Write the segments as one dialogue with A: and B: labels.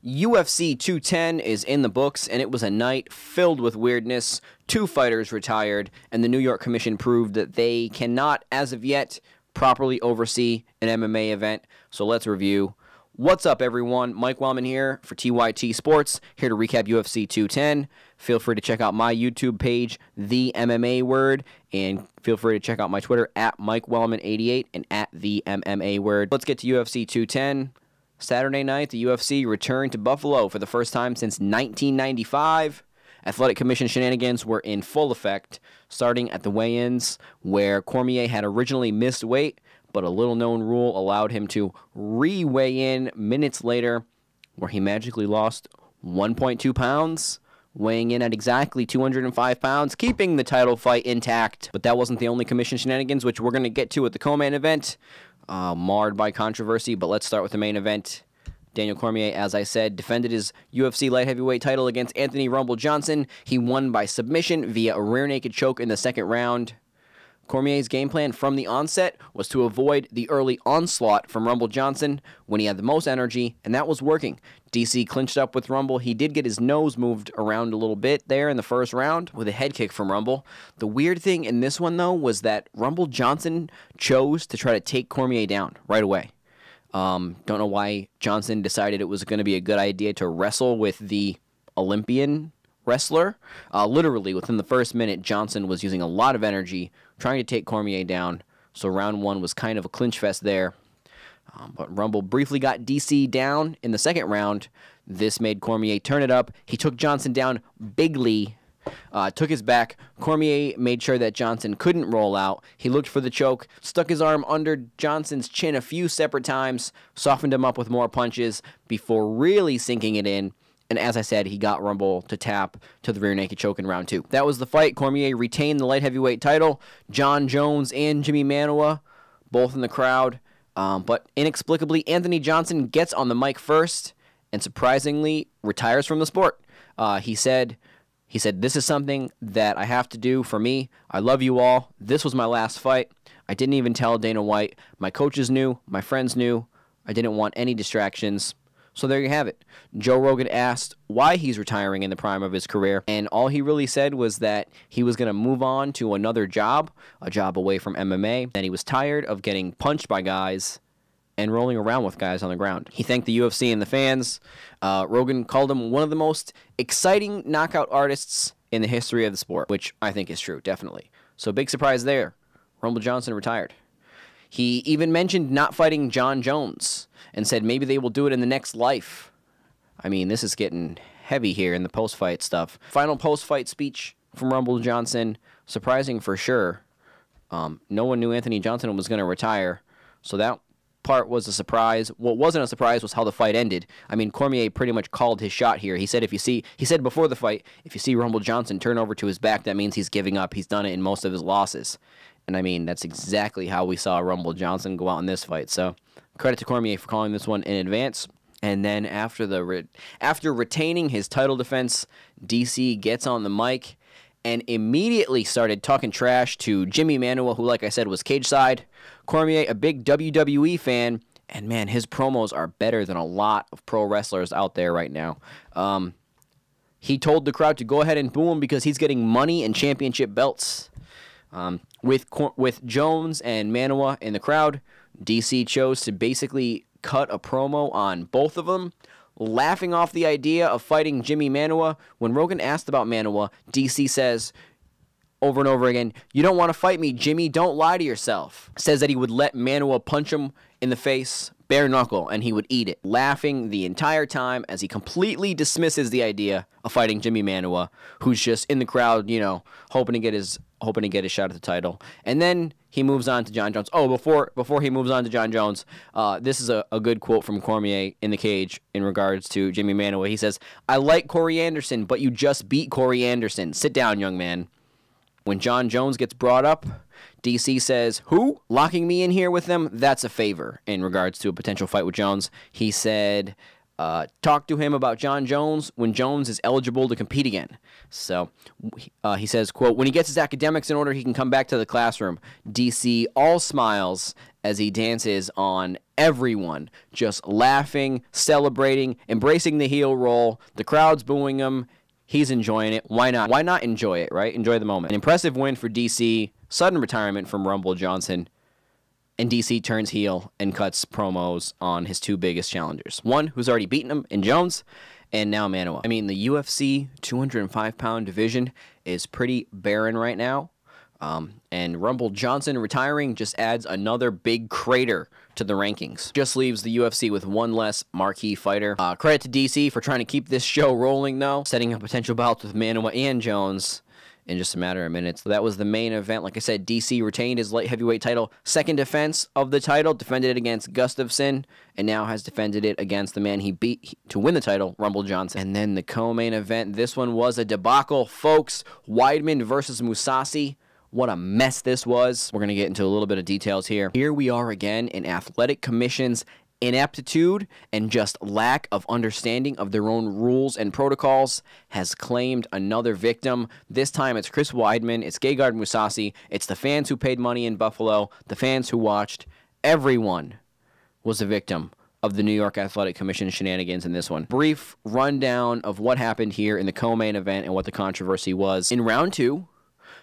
A: UFC 210 is in the books, and it was a night filled with weirdness. 2 fighters retired, and the New York Commission proved that they cannot, as of yet, properly oversee an MMA event. So let's review. What's up, everyone? Mike Wellman here for TYT Sports, here to recap UFC 210. Feel free to check out my YouTube page, The MMA Word, and feel free to check out my Twitter, at MikeWellman88 and at The MMA Word. Let's get to UFC 210. Saturday night, the UFC returned to Buffalo for the first time since 1995. Athletic Commission shenanigans were in full effect, starting at the weigh-ins, where Cormier had originally missed weight, but a little-known rule allowed him to re-weigh in minutes later, where he magically lost 1.2 pounds, weighing in at exactly 205 pounds, keeping the title fight intact. But that wasn't the only commission shenanigans, which we're going to get to at the co-main event, marred by controversy. But let's start with the main event. Daniel Cormier, as I said, defended his UFC light heavyweight title against Anthony "Rumble" Johnson. He won by submission via a rear naked choke in the second round. Cormier's game plan from the onset was to avoid the early onslaught from Rumble Johnson when he had the most energy, and that was working. DC clinched up with Rumble. He did get his nose moved around a little bit there in the first round with a head kick from Rumble. The weird thing in this one, though, was that Rumble Johnson chose to try to take Cormier down right away. Don't know why Johnson decided it was going to be a good idea to wrestle with the Olympian wrestler. Literally, within the first minute, Johnson was using a lot of energy trying to take Cormier down, so round one was kind of a clinch fest there. But Rumble briefly got DC down in the second round. This made Cormier turn it up. He took Johnson down bigly, took his back. Cormier made sure that Johnson couldn't roll out. He looked for the choke, stuck his arm under Johnson's chin a few separate times, softened him up with more punches before really sinking it in. And as I said, he got Rumble to tap to the rear naked choke in round 2. That was the fight. Cormier retained the light heavyweight title. Jon Jones and Jimi Manuwa, both in the crowd. But inexplicably, Anthony Johnson gets on the mic first and surprisingly retires from the sport. He said, "This is something that I have to do for me. I love you all. This was my last fight. I didn't even tell Dana White. My coaches knew. My friends knew. I didn't want any distractions." So there you have it. Joe Rogan asked why he's retiring in the prime of his career, and all he really said was that he was going to move on to another job, a job away from MMA, and he was tired of getting punched by guys and rolling around with guys on the ground. He thanked the UFC and the fans. Rogan called him one of the most exciting knockout artists in the history of the sport, which I think is true, definitely. So big surprise there. Rumble Johnson retired. He even mentioned not fighting Jon Jones and said maybe they will do it in the next life. I mean, this is getting heavy here in the post-fight stuff. Final post-fight speech from Rumble Johnson. Surprising for sure. No one knew Anthony Johnson was going to retire, so that part was a surprise. What wasn't a surprise was how the fight ended. I mean, Cormier pretty much called his shot here. He said he said before the fight, if you see Rumble Johnson turn over to his back, that means he's giving up. He's done it in most of his losses. And I mean, that's exactly how we saw Rumble Johnson go out in this fight. So credit to Cormier for calling this one in advance. And then after retaining his title defense, DC gets on the mic and immediately started talking trash to Jimi Manuwa, who, like I said, was cage side. Cormier, a big WWE fan, and man, his promos are better than a lot of pro wrestlers out there right now. He told the crowd to go ahead and boo him because he's getting money and championship belts. With Jones and Manuwa in the crowd, DC chose to basically cut a promo on both of them, laughing off the idea of fighting Jimi Manuwa. When Rogan asked about Manuwa, DC says over and over again, "You don't want to fight me, Jimmy. Don't lie to yourself." Says that he would let Manuwa punch him in the face, bare knuckle, and he would eat it, laughing the entire time as he completely dismisses the idea of fighting Jimi Manuwa, who's just in the crowd, you know, hoping to get his shot at the title. And then he moves on to Jon Jones. Oh, before he moves on to Jon Jones, this is a good quote from Cormier in the cage in regards to Jimi Manuwa. He says, "I like Corey Anderson, but you just beat Corey Anderson. Sit down, young man." When Jon Jones gets brought up, DC says, "Who? Locking me in here with them? That's a favor," in regards to a potential fight with Jones. He said, talk to him about John Jones when Jones is eligible to compete again. So he says, quote, when he gets his academics in order, he can come back to the classroom. DC all smiles as he dances on everyone, just laughing, celebrating, embracing the heel roll. The crowd's booing him. He's enjoying it. Why not? Why not enjoy it, right? Enjoy the moment. An impressive win for DC. Sudden retirement from Rumble Johnson. And DC turns heel and cuts promos on his two biggest challengers. One who's already beaten him in Jones, and now Manoa. I mean, the UFC 205-pound division is pretty barren right now. And Rumble Johnson retiring just adds another big crater to the rankings. Just leaves the UFC with one less marquee fighter. Credit to DC for trying to keep this show rolling, though. Setting up potential bouts with Manoa and Jones in just a matter of minutes. So that was the main event. Like I said, DC retained his light heavyweight title. Second defense of the title. Defended it against Gustafsson. And now has defended it against the man he beat to win the title, Rumble Johnson. And then the co-main event. This one was a debacle, folks. Weidman versus Mousasi. What a mess this was. We're going to get into a little bit of details here. Here we are again in Athletic Commission's ineptitude and just lack of understanding of their own rules and protocols has claimed another victim. This time it's Chris Weidman, it's Gegard Mousasi, it's the fans who paid money in Buffalo, the fans who watched. Everyone was a victim of the New York Athletic Commission shenanigans in this one. Brief rundown of what happened here in the co-main event and what the controversy was. In round two,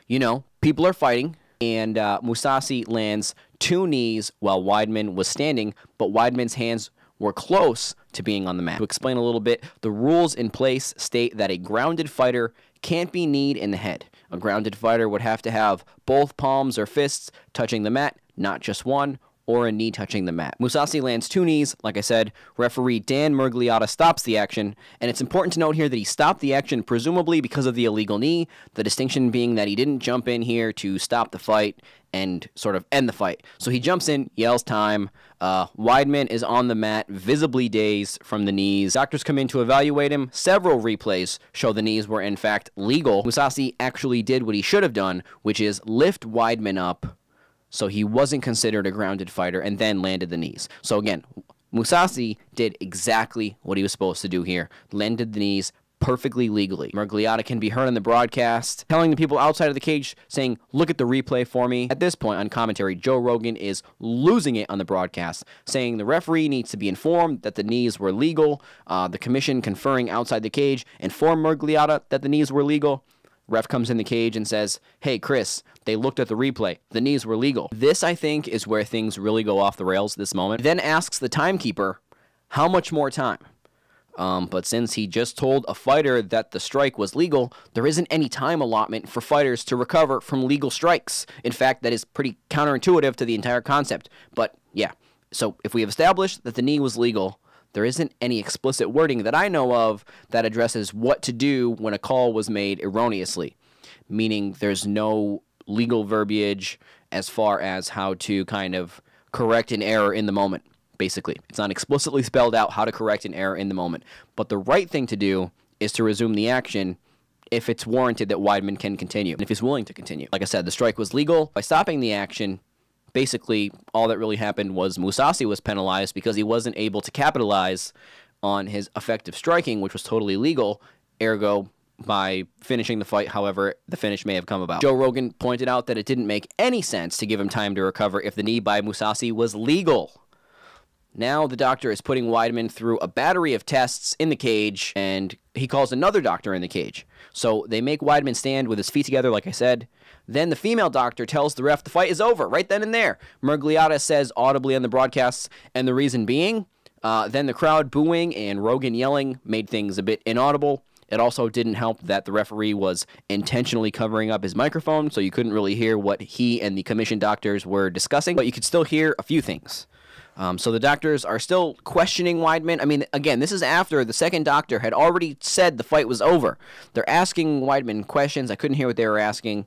A: you know, people are fighting, and Mousasi lands two knees while Weidman was standing, but Weidman's hands were close to being on the mat. To explain a little bit, the rules in place state that a grounded fighter can't be kneed in the head. A grounded fighter would have to have both palms or fists touching the mat, not just one, or a knee touching the mat. Mousasi lands two knees, like I said. Referee Dan Murgliata stops the action, and it's important to note here that he stopped the action presumably because of the illegal knee, the distinction being that he didn't jump in here to stop the fight and sort of end the fight. So he jumps in, yells time. Weidman is on the mat, visibly dazed from the knees. Doctors come in to evaluate him. Several replays show the knees were in fact legal. Mousasi actually did what he should have done, which is lift Weidman up, so he wasn't considered a grounded fighter, and then landed the knees. So again, Mousasi did exactly what he was supposed to do here. Landed the knees perfectly legally. Murgliata can be heard on the broadcast, telling the people outside of the cage, saying, look at the replay for me. At this point on commentary, Joe Rogan is losing it on the broadcast, saying the referee needs to be informed that the knees were legal. The commission conferring outside the cage informed Murgliata that the knees were legal. Ref comes in the cage and says, hey, Chris, they looked at the replay. The knees were legal. This, I think, is where things really go off the rails this moment. Then asks the timekeeper, how much more time? But since he just told a fighter that the strike was legal, there isn't any time allotment for fighters to recover from legal strikes. In fact, that is pretty counterintuitive to the entire concept. But yeah, so if we have established that the knee was legal, there isn't any explicit wording that I know of that addresses what to do when a call was made erroneously, meaning there's no legal verbiage as far as how to kind of correct an error in the moment, basically. It's not explicitly spelled out how to correct an error in the moment. But the right thing to do is to resume the action if it's warranted that Weidman can continue, and if he's willing to continue. Like I said, the strike was legal. By stopping the action, basically, all that really happened was Mousasi was penalized because he wasn't able to capitalize on his effective striking, which was totally legal, ergo, by finishing the fight, however the finish may have come about. Joe Rogan pointed out that it didn't make any sense to give him time to recover if the knee by Mousasi was legal. Now the doctor is putting Weidman through a battery of tests in the cage, and he calls another doctor in the cage. So they make Weidman stand with his feet together, like I said. Then the female doctor tells the ref the fight is over, right then and there. Murgliata says audibly on the broadcasts, and the reason being, then the crowd booing and Rogan yelling made things a bit inaudible. It also didn't help that the referee was intentionally covering up his microphone, so you couldn't really hear what he and the commission doctors were discussing, but you could still hear a few things. So the doctors are still questioning Weidman. I mean, again, this is after the second doctor had already said the fight was over. They're asking Weidman questions. I couldn't hear what they were asking.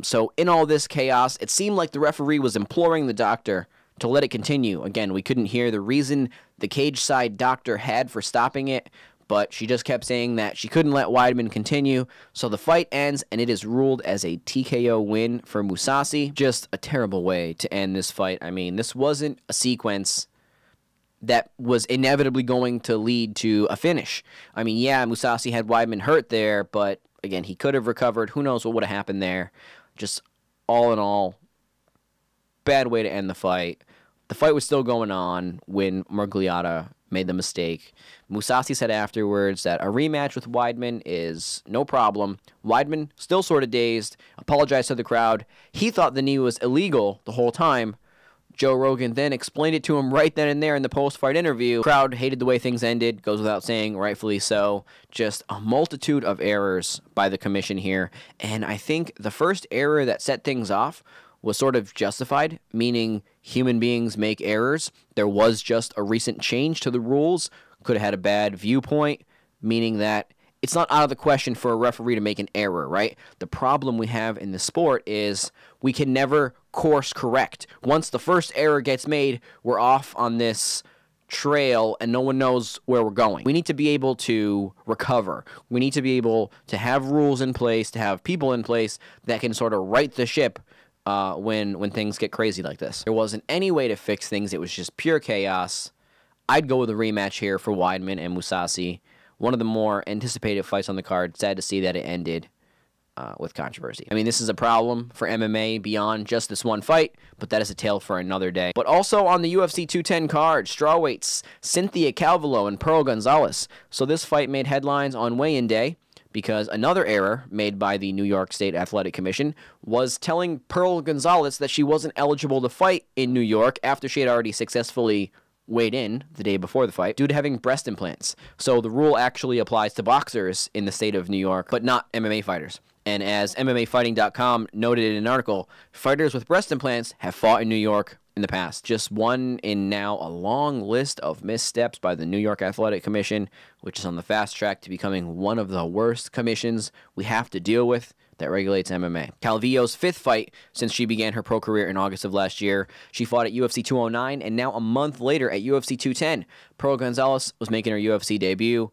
A: So in all this chaos, it seemed like the referee was imploring the doctor to let it continue. Again, we couldn't hear the reason the cage side doctor had for stopping it, but she just kept saying that she couldn't let Weidman continue. So the fight ends, and it is ruled as a TKO win for Mousasi. Just a terrible way to end this fight. I mean, this wasn't a sequence that was inevitably going to lead to a finish. I mean, yeah, Mousasi had Weidman hurt there, but again, he could have recovered. Who knows what would have happened there. Just all in all, bad way to end the fight. The fight was still going on when Miragliotta made the mistake. Mousasi said afterwards that a rematch with Weidman is no problem. Weidman, still sort of dazed, apologized to the crowd. He thought the knee was illegal the whole time. Joe Rogan then explained it to him right then and there in the post-fight interview. The crowd hated the way things ended, goes without saying, rightfully so. Just a multitude of errors by the commission here. And I think the first error that set things off was sort of justified, meaning human beings make errors. There was just a recent change to the rules. Could have had a bad viewpoint, meaning that it's not out of the question for a referee to make an error, right? The problem we have in the sport is we can never course correct. Once the first error gets made, we're off on this trail and no one knows where we're going. We need to be able to recover. We need to be able to have rules in place, to have people in place that can sort of right the ship when things get crazy like this. There wasn't any way to fix things. It was just pure chaos. I'd go with a rematch here for Weidman and Mousasi. One of the more anticipated fights on the card. Sad to see that it ended with controversy. I mean, this is a problem for MMA beyond just this one fight, but that is a tale for another day. But also on the UFC 210 card, strawweights Cynthia Calvillo and Pearl Gonzalez. So this fight made headlines on weigh-in day because another error made by the New York State Athletic Commission was telling Pearl Gonzalez that she wasn't eligible to fight in New York after she had already successfully weighed in the day before the fight due to having breast implants. So the rule actually applies to boxers in the state of New York, but not MMA fighters. And as MMAfighting.com noted in an article, fighters with breast implants have fought in New York in the past. Just one in now a long list of missteps by the New York Athletic Commission, which is on the fast track to becoming one of the worst commissions we have to deal with that regulates MMA. Calvillo's fifth fight since she began her pro career in August of last year. She fought at UFC 209, and now a month later at UFC 210. Pearl Gonzalez was making her UFC debut.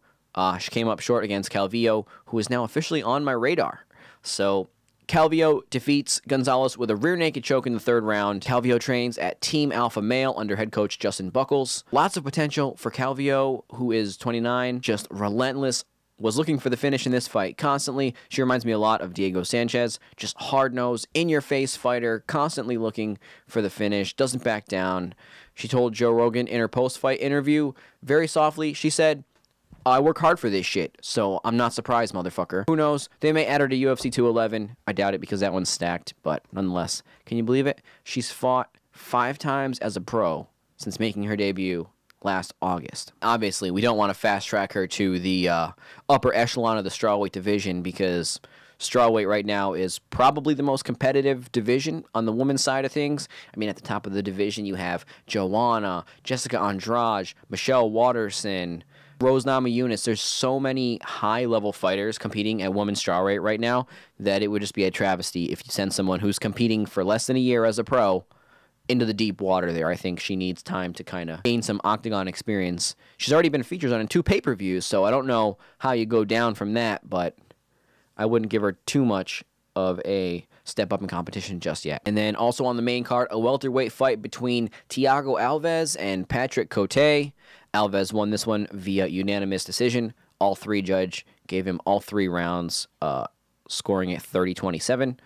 A: She came up short against Calvillo, who is now officially on my radar. So Calvillo defeats Gonzalez with a rear naked choke in the third round. Calvillo trains at Team Alpha Male under head coach Justin Buckles. Lots of potential for Calvillo, who is 29, just relentless. Was looking for the finish in this fight constantly. She reminds me a lot of Diego Sanchez. Just hard-nosed, in-your-face fighter, constantly looking for the finish, doesn't back down. She told Joe Rogan in her post-fight interview, very softly, she said, I work hard for this shit, so I'm not surprised, motherfucker. Who knows? They may add her to UFC 211. I doubt it because that one's stacked, but nonetheless. Can you believe it? She's fought 5 times as a pro since making her debut last August. Obviously, we don't want to fast-track her to the upper echelon of the strawweight division because strawweight right now is probably the most competitive division on the women's side of things. I mean, at the top of the division, you have Joanna, Jessica Andrade, Michelle Waterson, Rose Namajunas. There's so many high-level fighters competing at women's strawweight right now that it would just be a travesty if you send someone who's competing for less than a year as a pro into the deep water there. I think she needs time to kind of gain some octagon experience. She's already been featured on 2 pay-per-views, so I don't know how you go down from that, but I wouldn't give her too much of a step up in competition just yet. And then also on the main card, a welterweight fight between Thiago Alves and Patrick Cote. Alves won this one via unanimous decision. All 3 judge gave him all 3 rounds, scoring it 30-27.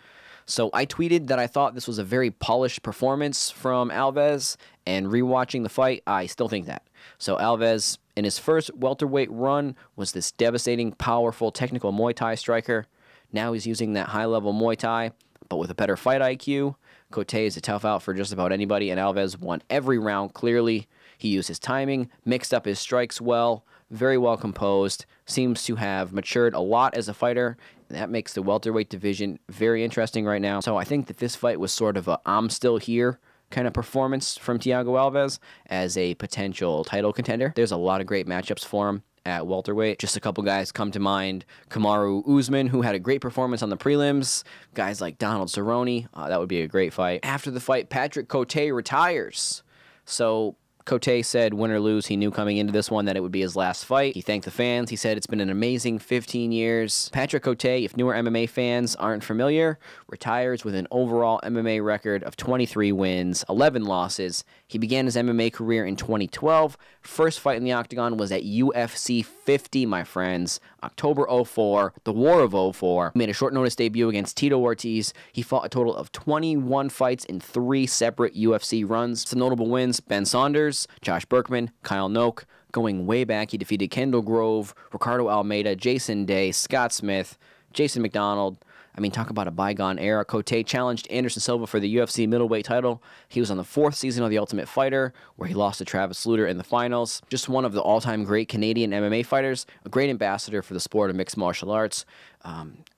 A: So I tweeted that I thought this was a very polished performance from Alves, and rewatching the fight, I still think that. So Alves, in his first welterweight run, was this devastating, powerful, technical Muay Thai striker. Now he's using that high-level Muay Thai, but with a better fight IQ. Cote is a tough out for just about anybody, and Alves won every round clearly. He used his timing, mixed up his strikes well, very well composed, seems to have matured a lot as a fighter. That makes the welterweight division very interesting right now. So I think that this fight was sort of a I'm still here kind of performance from Thiago Alves as a potential title contender. There's a lot of great matchups for him at welterweight. Just a couple guys come to mind. Kamaru Usman, who had a great performance on the prelims. Guys like Donald Cerrone. That would be a great fight. After the fight, Patrick Cote retires. So Cote said, win or lose, he knew coming into this one that it would be his last fight. He thanked the fans. He said it's been an amazing 15 years. Patrick Cote, if newer MMA fans aren't familiar, retires with an overall MMA record of 23 wins, 11 losses. He began his MMA career in 2012, First fight in the octagon was at UFC 50, my friends. October 04, the War of 04. He made a short notice debut against Tito Ortiz. He fought a total of 21 fights in 3 separate UFC runs. Some notable wins: Ben Saunders, Josh Berkman, Kyle Noak. Going way back, he defeated Kendall Grove, Ricardo Almeida, Jason Day, Scott Smith, Jason McDonald. I mean, talk about a bygone era. Cote challenged Anderson Silva for the UFC middleweight title. He was on the 4th season of The Ultimate Fighter, where he lost to Travis Lutter in the finals. Just one of the all-time great Canadian MMA fighters, a great ambassador for the sport of mixed martial arts,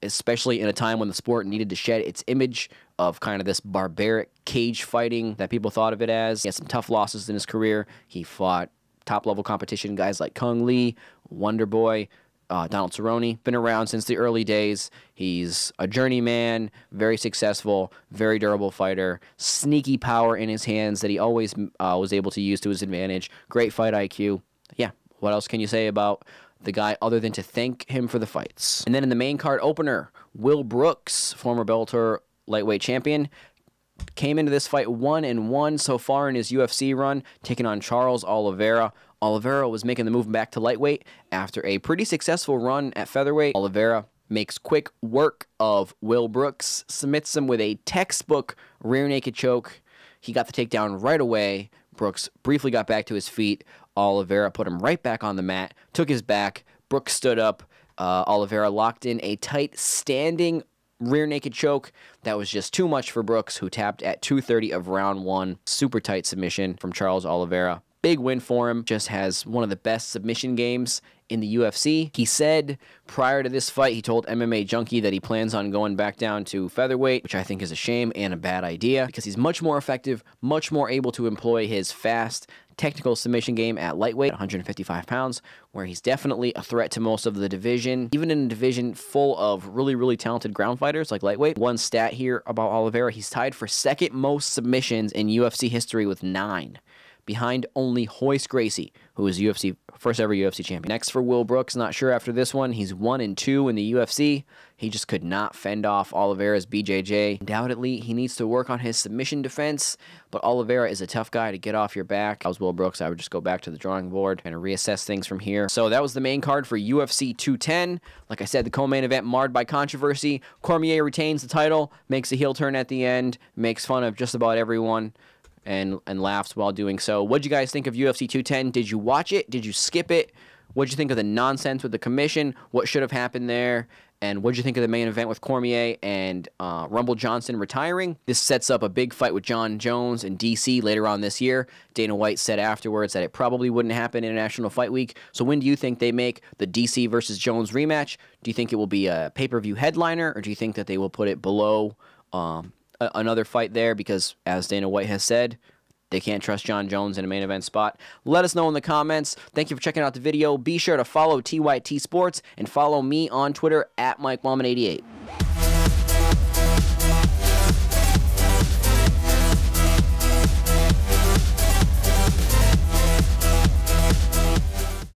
A: especially in a time when the sport needed to shed its image of kind of this barbaric cage fighting that people thought of it as. He had some tough losses in his career. He fought top-level competition guys like Kung Lee, Wonder Boy, Donald Cerrone. Been around since the early days. He's a journeyman, very successful, very durable fighter, sneaky power in his hands that he always was able to use to his advantage. Great fight IQ. Yeah, what else can you say about the guy other than to thank him for the fights? And then in the main card opener, Will Brooks, former Bellator lightweight champion, came into this fight 1-1 so far in his UFC run, taking on Charles Oliveira. Oliveira was making the move back to lightweight after a pretty successful run at featherweight. Oliveira makes quick work of Will Brooks, submits him with a textbook rear naked choke. He got the takedown right away. Brooks briefly got back to his feet. Oliveira put him right back on the mat, took his back. Brooks stood up. Oliveira locked in a tight standing rear naked choke. That was just too much for Brooks, who tapped at 2:30 of round 1. Super tight submission from Charles Oliveira. Big win for him. Just has one of the best submission games in the UFC. He said prior to this fight, he told MMA Junkie that he plans on going back down to featherweight, which I think is a shame and a bad idea because he's much more effective, much more able to employ his fast technical submission game at lightweight, 155 pounds, where he's definitely a threat to most of the division, even in a division full of really, really talented ground fighters like lightweight. One stat here about Oliveira, he's tied for second most submissions in UFC history with 9. Behind only Royce Gracie, who is first ever UFC champion. Next for Will Brooks, not sure after this one. He's 1-2 in the UFC. He just could not fend off Oliveira's BJJ. Undoubtedly, he needs to work on his submission defense, but Oliveira is a tough guy to get off your back. If I was Will Brooks, I would just go back to the drawing board and reassess things from here. So that was the main card for UFC 210. Like I said, the co-main event marred by controversy. Cormier retains the title, makes a heel turn at the end, makes fun of just about everyone, and laughs while doing so. What'd you guys think of UFC 210? Did you watch it? Did you skip it? What'd you think of the nonsense with the commission? What should have happened there? And what'd you think of the main event with Cormier and Rumble Johnson retiring? This sets up a big fight with John Jones and DC later on this year. Dana White said afterwards that it probably wouldn't happen in International Fight Week. So when do you think they make the DC versus Jones rematch? Do you think it will be a pay-per-view headliner, or do you think that they will put it below another fight there, because as Dana White has said, they can't trust John Jones in a main event spot? Let us know in the comments. Thank you for checking out the video. Be sure to follow TYT Sports and follow me on Twitter at MikeWallman88.